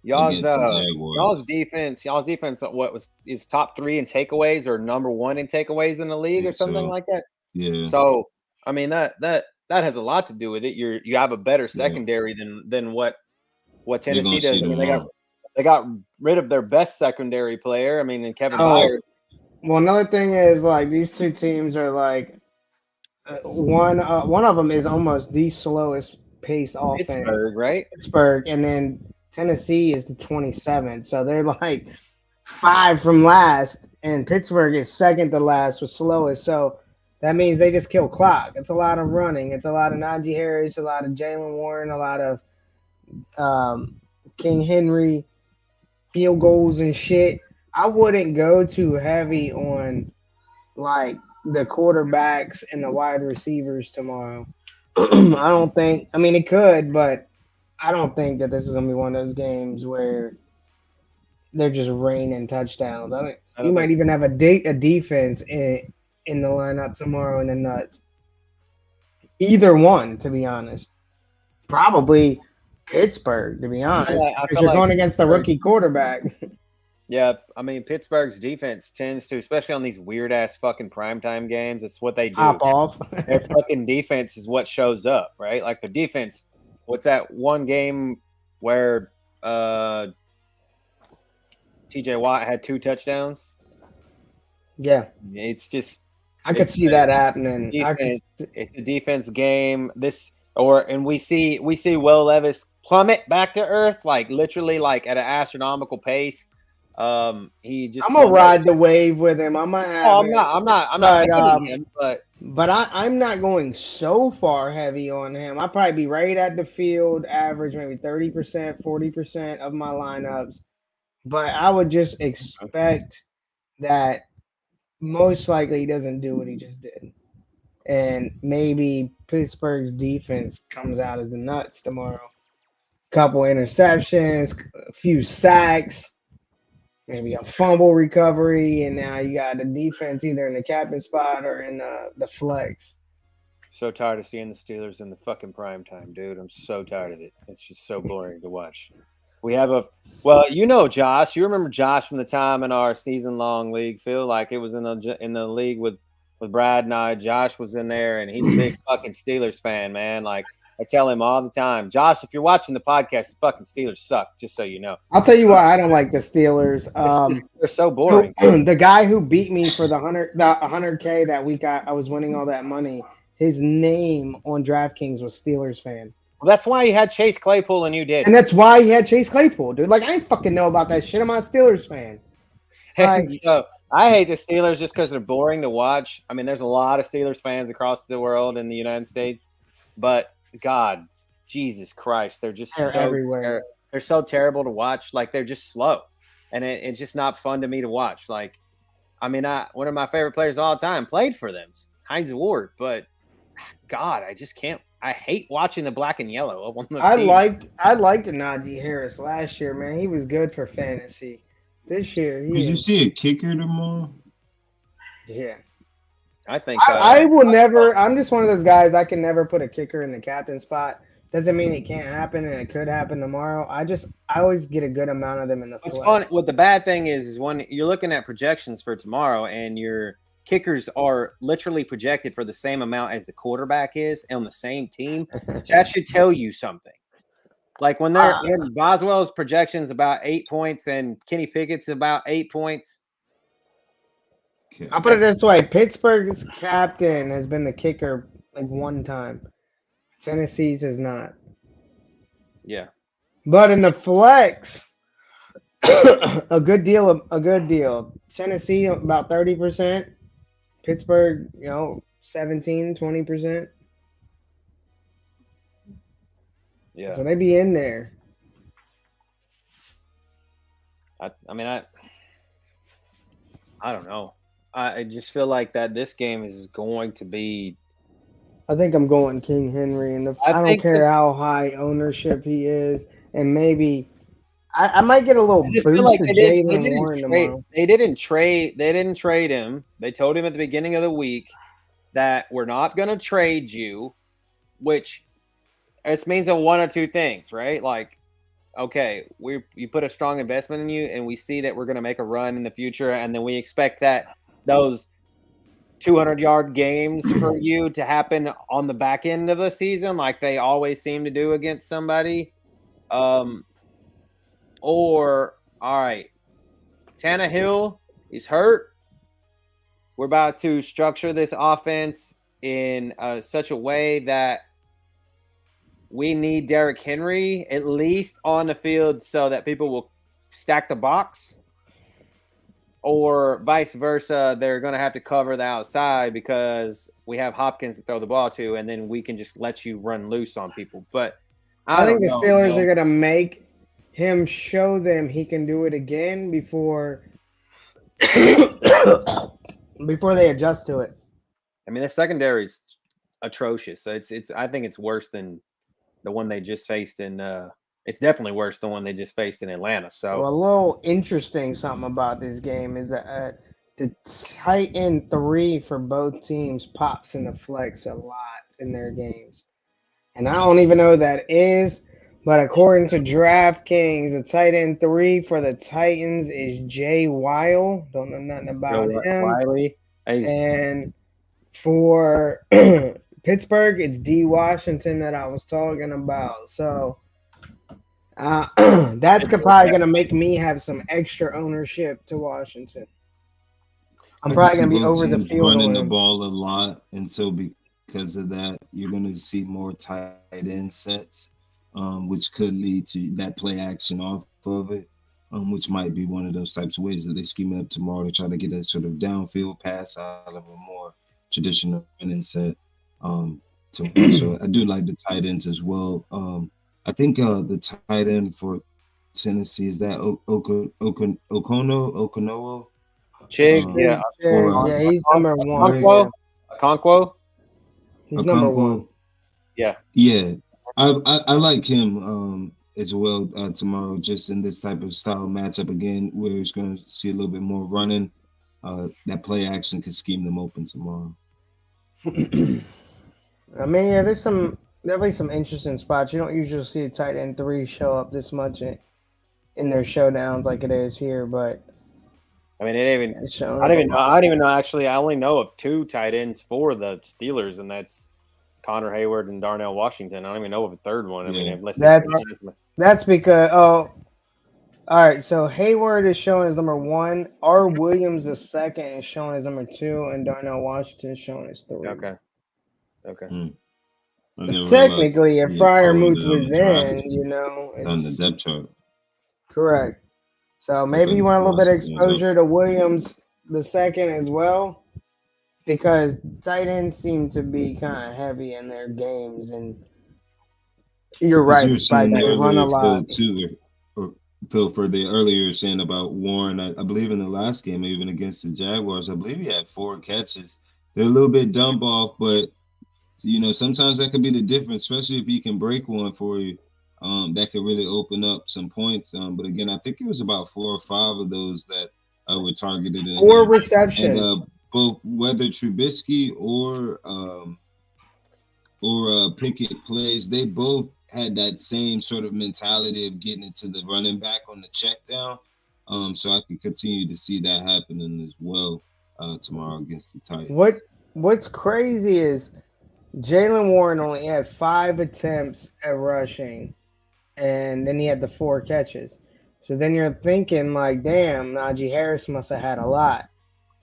Y'all's defense, is top 3 in takeaways or number 1 in takeaways in the league or something like that. Yeah. So I mean that has a lot to do with it. You have a better secondary than what Tennessee does. I mean, they got rid of their best secondary player. I mean, and Kevin Byard. Well, another thing is like these two teams are like one of them is almost the slowest pace offense. Pittsburgh, right? Pittsburgh, and then Tennessee is the 27th. So they're like 5 from last, and Pittsburgh is second to last with slowest. So that means they just kill clock. It's a lot of running. It's a lot of Najee Harris, a lot of Jalen Warren, a lot of King Henry, field goals and shit. I wouldn't go too heavy on like the quarterbacks and the wide receivers tomorrow. I don't think. I mean, it could, but I don't think that this is gonna be one of those games where they're just raining touchdowns. I think you might even have a defense in the lineup tomorrow in the nuts. Either one, to be honest. Probably Pittsburgh, to be honest. Because you're going against the rookie quarterback. Yeah, I mean, Pittsburgh's defense tends to, especially on these weird-ass fucking primetime games, it's what they do. Hop off. Their fucking defense is what shows up, right? Like the defense, what's that one game where TJ Watt had 2 touchdowns? Yeah. It's just... I could see that happening. It's a defense game. And we see Will Levis plummet back to earth, like literally, like at an astronomical pace. I'm gonna ride the wave with him. I'm not hitting him, but I'm not going so far heavy on him. I'll probably be right at the field average, maybe 30%, 40% of my lineups. But I would just expect that most likely he doesn't do what he just did. And maybe Pittsburgh's defense comes out as the nuts tomorrow. Couple interceptions, a few sacks, maybe a fumble recovery, and now you got the defense either in the captain spot or in the flex. So tired of seeing the Steelers in the fucking prime time, dude. I'm so tired of it. It's just so boring to watch. We have Josh. You remember Josh from the time in our season-long league, Phil? Like it was in the league with Brad and I. Josh was in there, and he's a big fucking Steelers fan, man. Like I tell him all the time, Josh, if you're watching the podcast, the fucking Steelers suck. Just so you know. I'll tell you why I don't like the Steelers. They're so boring. The guy who beat me for the 100K that week, I was winning all that money. His name on DraftKings was Steelers fan. Well, that's why he had Chase Claypool and you did. And that's why he had Chase Claypool, dude. Like, I ain't fucking know about that shit. I'm a Steelers fan. Like, so I hate the Steelers just because they're boring to watch. I mean, there's a lot of Steelers fans across the world in the United States. But, God, Jesus Christ, they're so everywhere. They're so terrible to watch. Like, they're just slow. And it's just not fun to me to watch. Like, I mean, one of my favorite players of all time played for them, Hines Ward. But, God, I just can't. I hate watching the black and yellow. I liked Najee Harris last year, man. He was good for fantasy. This year, did you see a kicker tomorrow? Yeah, I think I will never. I'm just one of those guys. I can never put a kicker in the captain spot. Doesn't mean it can't happen, and it could happen tomorrow. I always get a good amount of them in the. What's fun? What the bad thing is when you're looking at projections for tomorrow, and your kickers are literally projected for the same amount as the quarterback is on the same team. That should tell you something. Like when Boswell's projections about 8 points and Kenny Pickett's about 8 points. I'll put it this way: Pittsburgh's captain has been the kicker like one time. Tennessee's is not. Yeah, but in the flex, a good deal. Tennessee about 30%. Pittsburgh, 17, 20%. Yeah. So they be in there. I don't know. I just feel like that this game is going to be. I think I'm going King Henry, and I don't care how high ownership he is, and maybe I might get a little boost like to Jalen Warren tomorrow. They didn't trade him. They told him at the beginning of the week that we're not going to trade you, which it means one or two things, right? Like, okay, you put a strong investment in you, and we see that we're going to make a run in the future, and then we expect that those 200-yard games for you to happen on the back end of the season, like they always seem to do against somebody. Or, all right, Tannehill is hurt. We're about to structure this offense in such a way that we need Derrick Henry at least on the field so that people will stack the box. Or vice versa, they're going to have to cover the outside because we have Hopkins to throw the ball to, and then we can just let you run loose on people. But I think the Steelers are going to make him show them he can do it again before they adjust to it. I mean, the secondary is atrocious. So it's. I think it's worse than the one they just faced in. It's definitely worse than the one they just faced in Atlanta. So Well, a little interesting something about this game is that the tight end 3 for both teams pops in the flex a lot in their games. And I don't even know who that is, but according to DraftKings, the tight end 3 for the Titans is Jay Weil. Don't know nothing about him. Wiley. And for Pittsburgh, it's D. Washington that I was talking about. So that's probably going to make me have some extra ownership to Washington. I'm probably going to be over the field running the ball a lot, and so because of that, you're going to see more tight end sets, which could lead to that play action off of it, which might be one of those types of ways that they scheme it up tomorrow to try to get a sort of downfield pass out of a more traditional running set. So I do like the tight ends as well. I think the tight end for Tennessee is that Okonowo. Chig, yeah, he's number 1. Okonkwo. He's number 1. Yeah. I like him as well tomorrow, just in this type of style matchup again, where he's going to see a little bit more running. That play action could scheme them open tomorrow. I mean, yeah, there's definitely some interesting spots. You don't usually see a tight end 3 show up this much in their showdowns like it is here, but I mean, I don't even know. Actually, I only know of 2 tight ends for the Steelers, and that's Connor Hayward and Darnell Washington. I don't even know of a third one. I mean, unless that's because all right. So Hayward is showing as number 1. R. Williams the second is showing as number 2, and Darnell Washington is showing as 3. Okay. Technically, if Freiermuth was in, on the depth chart. Correct. So maybe you want a little bit of exposure to Williams the second as well, because tight ends seem to be kind of heavy in their games, and you're right. They run a lot. Phil, for the earlier saying about Warren, I believe in the last game, even against the Jaguars, I believe he had 4 catches. They're a little bit dump off, but sometimes that could be the difference, especially if he can break one for you. That could really open up some points. But again, I think it was about 4 or 5 of those that were targeted. 4 receptions. And, both whether Trubisky or Pickett plays, they both had that same sort of mentality of getting it to the running back on the check down. So I can continue to see that happening as well tomorrow against the Titans. What's crazy is Jaylen Warren only had 5 attempts at rushing, and then he had the 4 catches. So then you're thinking, like, damn, Najee Harris must have had a lot.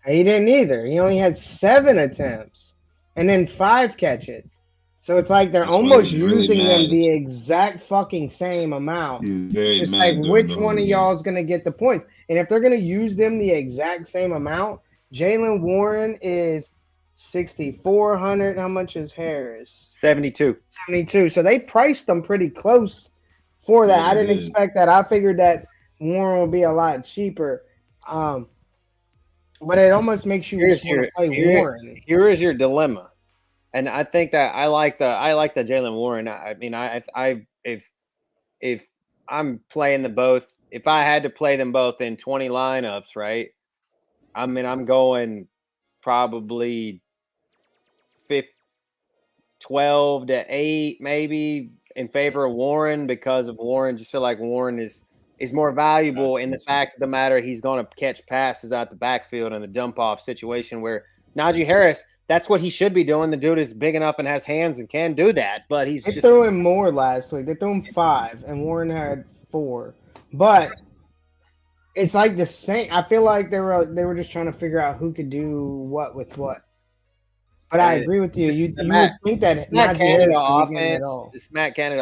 He didn't either. He only had 7 attempts and then 5 catches. So it's like they're almost using them the exact fucking same amount. It's like, which one of y'all is going to get the points? And if they're going to use them the exact same amount, Jaylen Warren is 6,400. How much is Harris? 72. So they priced them pretty close for that. I didn't expect that. I figured that Warren would be a lot cheaper. But it almost makes you want to play Warren. Here is your dilemma, and I think that I like the Jaylen Warren. I mean, if I'm playing both, if I had to play them both in 20 lineups, right? I mean, I'm going probably 12 to 8, maybe in favor of Warren, because of Warren. Just feel like Warren is more valuable in the fact of the matter he's going to catch passes out the backfield in a dump-off situation where Najee Harris, that's what he should be doing. The dude is big enough and has hands and can do that, but they threw him more last week. They threw him 5, and Warren had 4. But it's like the same. I feel like they were just trying to figure out who could do what with what. But I agree with you. You would think that Matt Canada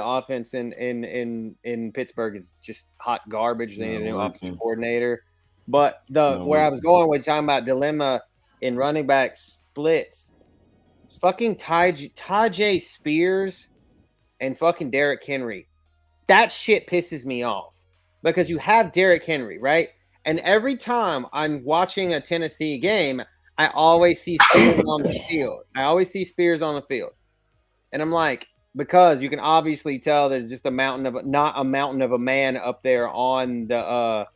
offense in Pittsburgh is just hot garbage. They need a new offensive coordinator. But where I was going with talking about dilemma in running back splits, fucking Tajay Spears and fucking Derrick Henry. That shit pisses me off because you have Derrick Henry, right? And every time I'm watching a Tennessee game, I always see Spears on the field. And I'm like, because you can obviously tell there's just not a mountain of a man up there on the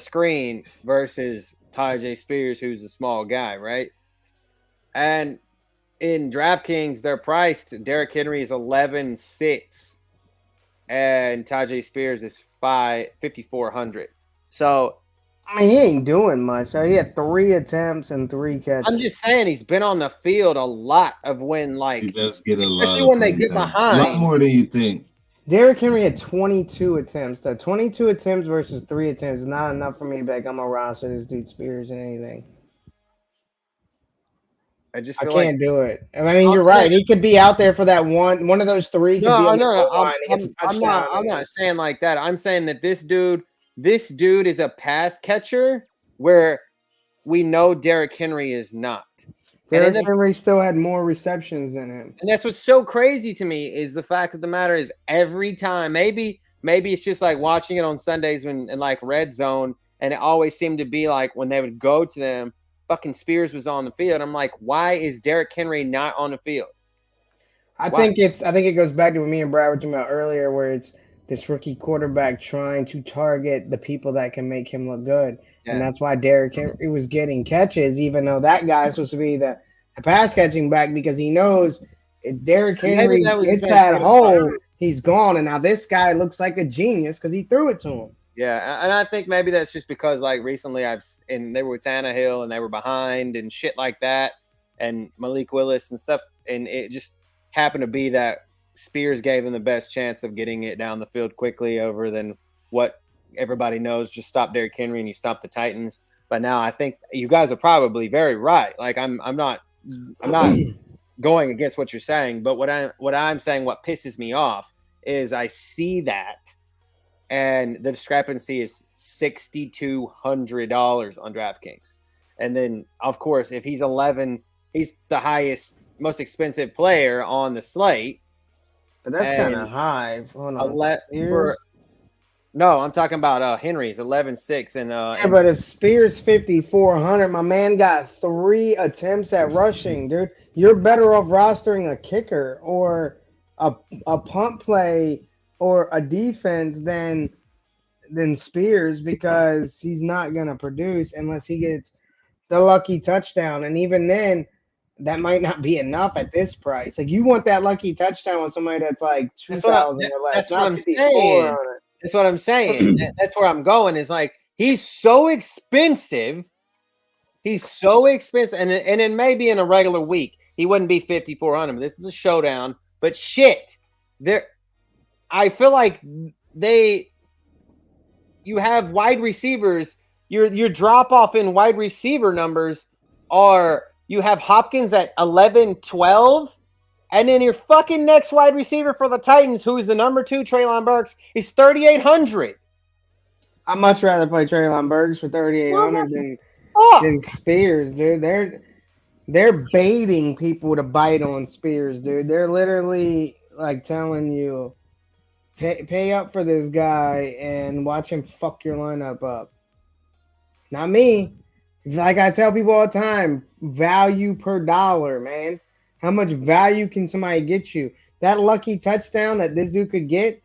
screen versus Tyjae Spears, who's a small guy, right? And in DraftKings, they're priced. Derrick Henry is 11.6, and Tyjae Spears is 5,400. So, I mean, he ain't doing much. So he had 3 attempts and 3 catches. I'm just saying he's been on the field a lot of when, like, He does get a lot, especially when they get behind. A lot more than you think. Derrick Henry had 22 attempts. The 22 attempts versus 3 attempts is not enough for me to be like, I'm gonna roster this dude Spears and anything. I can't do it. I mean, you're right. He could be out there for that one of those 3. Could be on the goal line. I'm not saying like that. I'm saying that this dude is a pass catcher where we know Derrick Henry is not. Derrick Henry still had more receptions than him. And that's what's so crazy to me is the fact of the matter is every time, maybe it's just like watching it on Sundays in like Red Zone, and it always seemed to be like when they would go to them, fucking Spears was on the field. I'm like, why is Derrick Henry not on the field? I think it goes back to what me and Brad were talking about earlier, where it's this rookie quarterback trying to target the people that can make him look good. Yeah. And that's why Derrick Henry was getting catches, even though that guy's supposed to be the pass catching back, because he knows if Derrick Henry hits that hole, he's gone. And now this guy looks like a genius because he threw it to him. Yeah, and I think maybe that's just because, like, recently they were with Tannehill and they were behind and shit like that, and Malik Willis and stuff, and it just happened to be that Spears gave him the best chance of getting it down the field quickly over than what everybody knows. Just stop Derrick Henry and you stop the Titans. But now I think you guys are probably very right. Like I'm not going against what you're saying, but what I'm saying, what pisses me off is I see that. And the discrepancy is $6,200 on DraftKings. And then, of course, if he's 11, he's the highest, most expensive player on the slate. But that's kind of high. No, I'm talking about Henry's 11.6. And but if Spears 5,400, my man got 3 attempts at rushing, dude. You're better off rostering a kicker or a punt play or a defense than Spears, because he's not going to produce unless he gets the lucky touchdown. And even then, that might not be enough at this price. Like, you want that lucky touchdown with somebody that's like 2,000 or less. That's what I'm saying. That's what I'm saying. That's where I'm going. Is like, he's so expensive. He's so expensive. And then maybe in a regular week, he wouldn't be 5,400. This is a showdown. But shit, I feel like you have wide receivers. Your drop off in wide receiver numbers are, you have Hopkins at 11, 12, and then your fucking next wide receiver for the Titans, who is the number 2, Treylon Burks, is 3,800. I'd much rather play Treylon Burks for 3,800 than Spears, dude. They're baiting people to bite on Spears, dude. They're literally like telling you, pay up for this guy and watch him fuck your lineup up. Not me. Like I tell people all the time, value per dollar, man. How much value can somebody get you? That lucky touchdown that this dude could get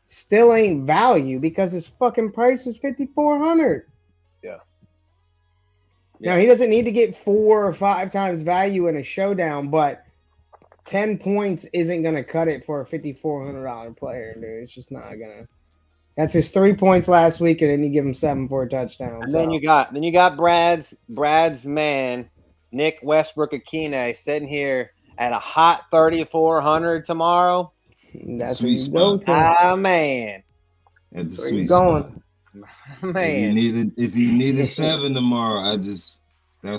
still ain't value because his fucking price is 5,400. Yeah. Now, he doesn't need to get 4 or 5 times value in a showdown, but 10 points isn't going to cut it for a $5,400 player, dude. It's just not going to. That's his 3 points last week, and then you give him 7 for a touchdown. And then you got Brad's man, Nick Westbrook-Akine, sitting here at a hot 3,400 tomorrow. That's sweet spot. Man. At the Where sweet you going? Spot. Man. If you needed 7 tomorrow, that's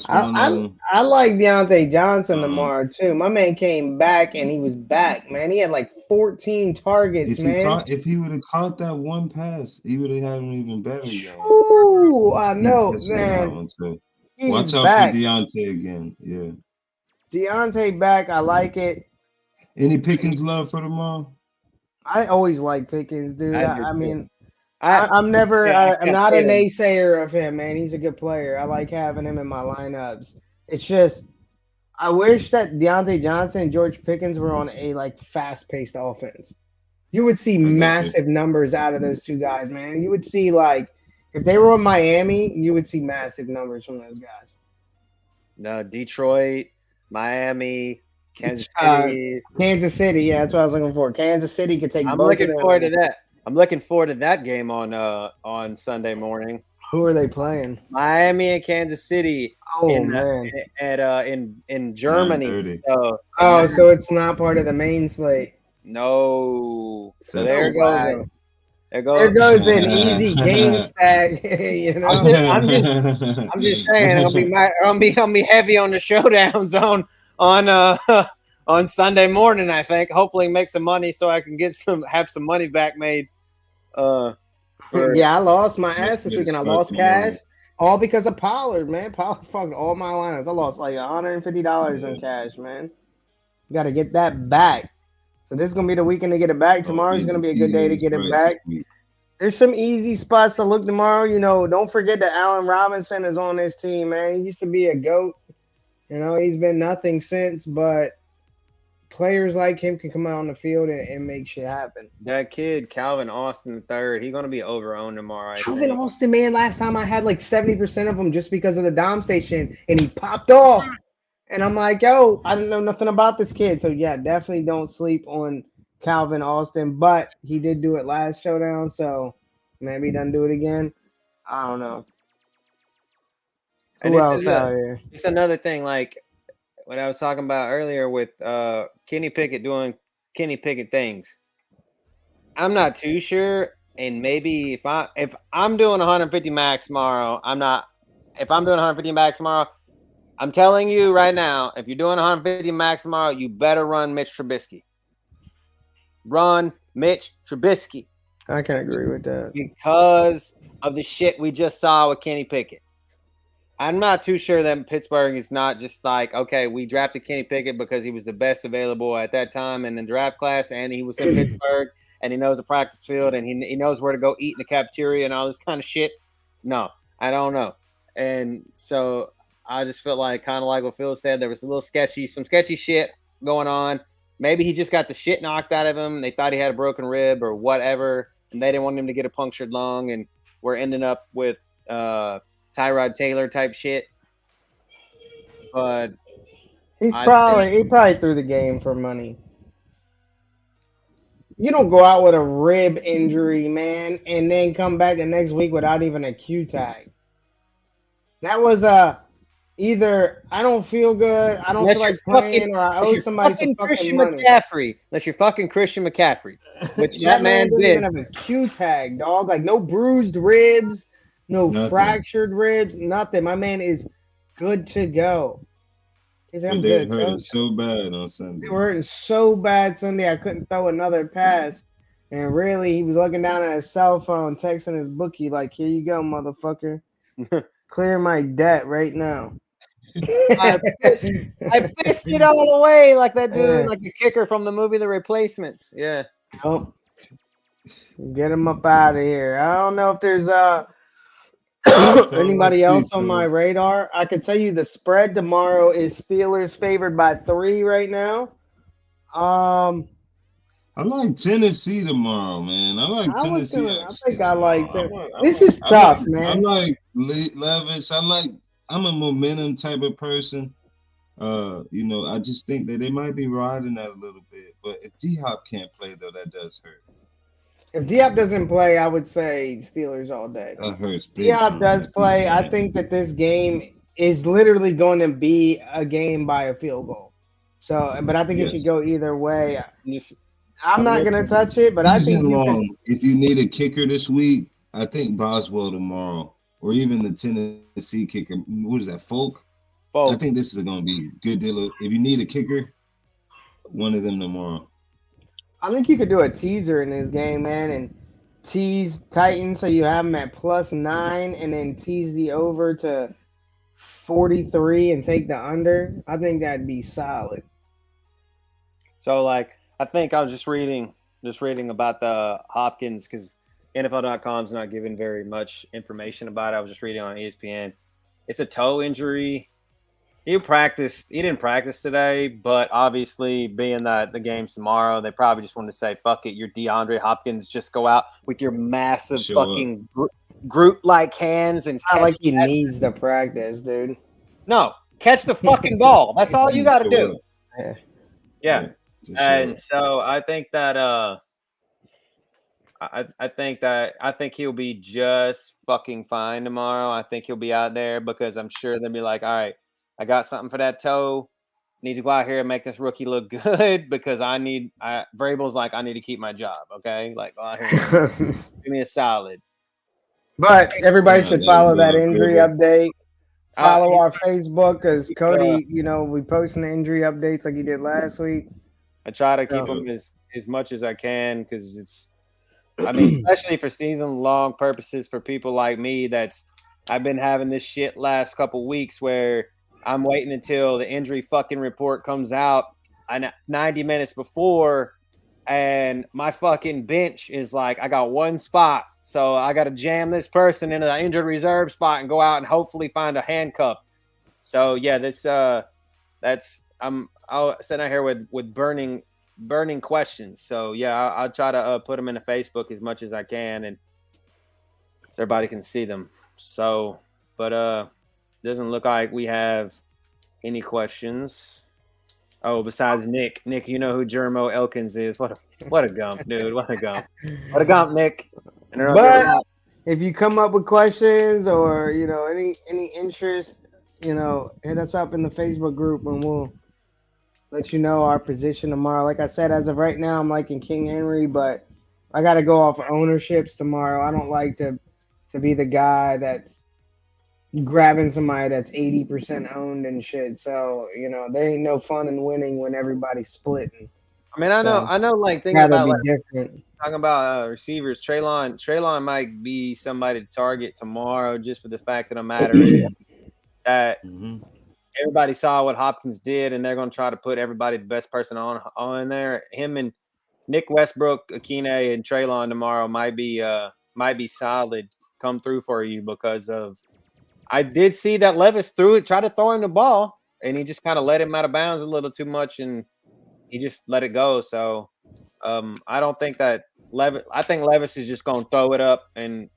one of them. I like Deontay Johnson tomorrow too. My man came back and he was back, man. He had like 14 targets, if he would have caught that one pass, he would have had an even better game. Ooh, I know, man. Watch out for Deontay again. Yeah. Deontay back, I like it. Any Pickens love for tomorrow? I always like Pickens, dude. I mean, I'm never. Yeah, I'm not a naysayer of him, man. He's a good player. I like having him in my lineups. It's just I wish that Deontay Johnson and George Pickens were on a like fast-paced offense. You would see massive numbers out of those two guys, man. You would see like if they were in Miami, you would see massive numbers from those guys. No, Detroit, Miami, Kansas City. Kansas City, yeah, that's what I was looking for. Kansas City could take. I'm looking forward to that. I'm looking forward to that game on Sunday morning. Who are they playing? Miami and Kansas City. Oh man, in Germany. So it's not part of the main slate. No. So there goes. There goes an easy game stack. You know, I'm just saying I'll be heavy on the showdown zone on Sunday morning. I think hopefully make some money so I can have some money back made. I lost my ass this weekend. I lost cash all because of Pollard, man. Pollard fucked all my lineups. I lost like $150 in cash, man. You got to get that back. So this is gonna be the weekend to get it back. Tomorrow's gonna be a good day to get it back. There's some easy spots to look tomorrow. You know, don't forget that Allen Robinson is on this team, man. He used to be a GOAT. You know, he's been nothing since, but players like him can come out on the field and make shit happen. That kid, Calvin Austin III, he's going to be over-owned tomorrow. Calvin Austin, man, last time I had like 70% of them just because of the Dom station, and he popped off. And I'm like, yo, I didn't know nothing about this kid. So, yeah, definitely don't sleep on Calvin Austin. But he did do it last showdown, so maybe he doesn't do it again. I don't know. Who else out here? It's another thing, like what I was talking about earlier with Kenny Pickett doing Kenny Pickett things. I'm not too sure, and maybe if I'm doing 150 max tomorrow, if I'm doing 150 max tomorrow, I'm telling you right now, if you're doing 150 max tomorrow, you better run Mitch Trubisky. Run Mitch Trubisky. I can agree with that. Because of the shit we just saw with Kenny Pickett. I'm not too sure that Pittsburgh is not just like, okay, we drafted Kenny Pickett because he was the best available at that time in the draft class, and he was in Pittsburgh, and he knows the practice field, and he knows where to go eat in the cafeteria and all this kind of shit. No, I don't know. And so I just felt like, kind of like what Phil said, there was some sketchy shit going on. Maybe he just got the shit knocked out of him. They thought he had a broken rib or whatever, and they didn't want him to get a punctured lung, and we're ending up with Tyrod Taylor type shit. But he probably threw the game for money. You don't go out with a rib injury, man, and then come back the next week without even a Q tag. That was either I don't feel good, I don't feel like playing, or I owe somebody some fucking money. Unless you're fucking Christian McCaffrey, which that man didn't even have a Q tag, dog. Like no bruised ribs, no fractured ribs, nothing. My man is good to go. He's like, I'm good. They hurt so bad on Sunday. They were hurting so bad Sunday, I couldn't throw another pass. And really, he was looking down at his cell phone, texting his bookie, like, here you go, motherfucker. Clear my debt right now. I pissed it all away like that dude, like the kicker from the movie The Replacements. Yeah. Oh. Get him up out of here. I don't know if there's anybody else on my radar. I can tell you the spread tomorrow is Steelers favored by 3 right now. I like Tennessee tomorrow, man. I like Tennessee. I think I like Tennessee. This is tough, man. I like Levis. I'm a momentum type of person. I just think that they might be riding that a little bit. But if D-Hop can't play, though, that does hurt. If D-Hop doesn't play, I would say Steelers all day. That hurts. D-Hop does play. I think that this game is literally going to be a game by a field goal. So, but I think it could go either way. I'm not going to touch it, but I think if you need a kicker this week, I think Boswell tomorrow, or even the Tennessee kicker. What is that, Folk? I think this is going to be a good deal. If you need a kicker, one of them tomorrow. I think you could do a teaser in this game, man, and tease Titans so you have them at +9 and then tease the over to 43 and take the under. I think that'd be solid. So, like, I think I was just reading about the Hopkins because NFL.com's not giving very much information about it. I was just reading on ESPN. It's a toe injury. He didn't practice today, but obviously being that the game's tomorrow, they probably just wanted to say, fuck it, you're DeAndre Hopkins. Just go out with your massive fucking Groot-like hands. And it's not like he needs the practice, dude. No, catch the fucking ball. That's all you got to do. Yeah. And so I think that I think he'll be just fucking fine tomorrow. I think he'll be out there because I'm sure they'll be like, all right, I got something for that toe. Need to go out here and make this rookie look good because Vrabel's like, I need to keep my job. Okay, like go out here, give me a solid. But everybody should follow that injury update. Follow our Facebook because Cody, we posting the injury updates like he did last week. I try to keep them as much as I can because especially for season-long purposes for people like me I've been having this shit last couple weeks where I'm waiting until the injury fucking report comes out 90 minutes before, and my fucking bench is like, I got one spot, so I got to jam this person into the injured reserve spot and go out and hopefully find a handcuff. So yeah, I'm sitting out here with burning questions. So yeah, I'll try to put them in the Facebook as much as I can, and so everybody can see them. So, but doesn't look like we have any questions. Oh, besides Nick. Nick, you know who Jermo Elkins is. What a gump, dude. What a gump. What a gump, Nick. But if you come up with questions or, any interest, hit us up in the Facebook group and we'll let you know our position tomorrow. Like I said, as of right now, I'm liking King Henry, but I got to go off of ownerships tomorrow. I don't like to be the guy that's grabbing somebody that's 80% owned and shit. So, there ain't no fun in winning when everybody's splitting. I mean, I know, like thinking about talking about receivers. Treylon might be somebody to target tomorrow just for the fact of the matter is that everybody saw what Hopkins did, and they're going to try to put everybody the best person on there. Him and Nick Westbrook, Akine, and Treylon tomorrow might be solid. Come through for you because of. I did see that Levis tried to throw him the ball, and he just kind of let him out of bounds a little too much, and he just let it go. So I don't think that I think Levis is just going to throw it up and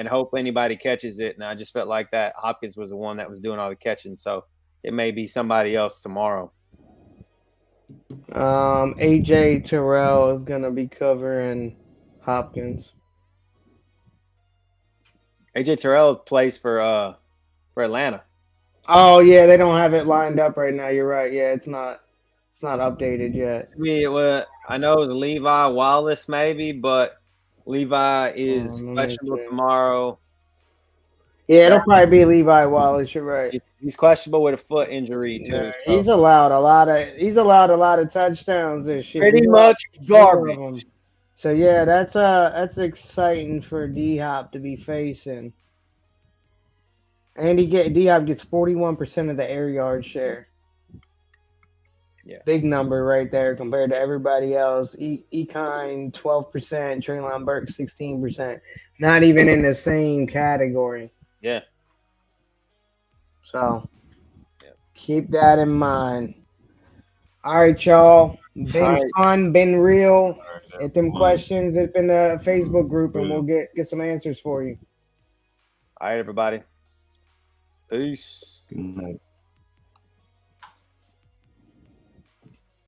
hope anybody catches it. And I just felt like that Hopkins was the one that was doing all the catching. So it may be somebody else tomorrow. AJ Terrell is going to be covering Hopkins. AJ Terrell plays for Atlanta. Oh yeah, they don't have it lined up right now. You're right. Yeah, it's not updated yet. I know it was Levi Wallace maybe, but Levi is questionable tomorrow. Yeah, it'll probably be Levi Wallace. You're right. He's questionable with a foot injury too. Yeah, he's allowed a lot of touchdowns this year. Pretty much garbage. So yeah, that's exciting for D-Hop to be facing. And D-Hop gets 41% of the air yard share. Yeah. Big number right there compared to everybody else. Ekine 12%, Treylon Burks 16%. Not even in the same category. Yeah. So keep that in mind. All right, y'all. Been fun, been real. Hit them questions up in the Facebook group, and we'll get some answers for you. All right, everybody. Peace. Good night.